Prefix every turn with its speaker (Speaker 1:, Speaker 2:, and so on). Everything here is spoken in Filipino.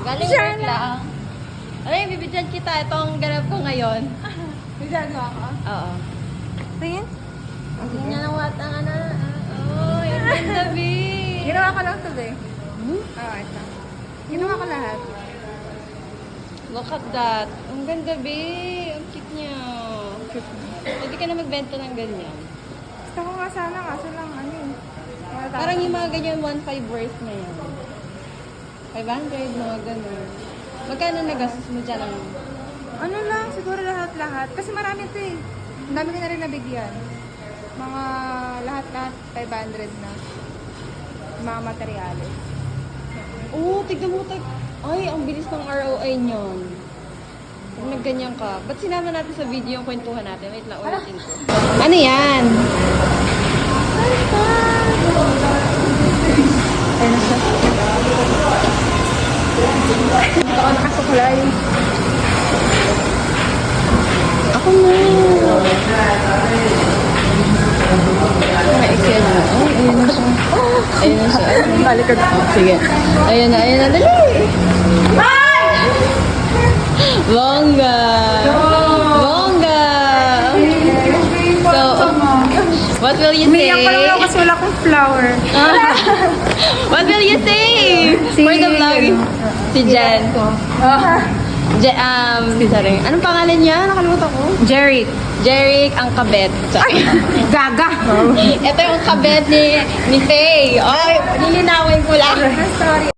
Speaker 1: Galing work lang. Aray, bibidyan kita. Ito ang ganap ko ngayon.
Speaker 2: Bigyan mo ako?
Speaker 1: Oo.
Speaker 2: Tingin?
Speaker 1: Tingnan ang what ang ano. Oh, yung ganda, B.
Speaker 2: Ginawa ko lang today. Oo, ito. Ginawa ko lahat.
Speaker 1: Look at that. Ang ganda, B. Ang cute niya. Pwede ka na magbenta ng ganyan.
Speaker 2: Gusto ko nga sana, kaso lang ano eh.
Speaker 1: Parang yung mga ganyan 1.5 worth na yan. 500, mga ganun. Magkano nagastos mo dyan ang...
Speaker 2: Ano lang, siguro lahat-lahat. Kasi marami ito eh. Ang dami ko na rin nabigyan. Mga lahat-lahat 500 na. Mga materyales.
Speaker 1: Oo, tignan mo. Ay, ang bilis ng ROI niyon. Kung nagganyan ka. Ba't sinama natin sa video yung kwentuhan natin? Wait lang, ulitin ko. Ano yan?
Speaker 2: Ayun na siya. Ito ako nakasuklay.
Speaker 1: Ako na. Naka-excel na. Oh, ayun na siya. Ayun na siya.
Speaker 2: Balikad ako.
Speaker 1: Sige. Ayun na, dali. Bongga! Bongga! So, what will you say?
Speaker 2: Umiyak pa lang ako kasi wala akong flower.
Speaker 1: What will you say? For the vlog? Si Jen. Sorry. Anong pangalan niya? Nakalimutan ko.
Speaker 2: Jeric.
Speaker 1: Jeric ang kabet.
Speaker 2: Gaga.
Speaker 1: Ito yung kabet ni Faye. Ay, nilinawin ko lang.
Speaker 2: Sorry.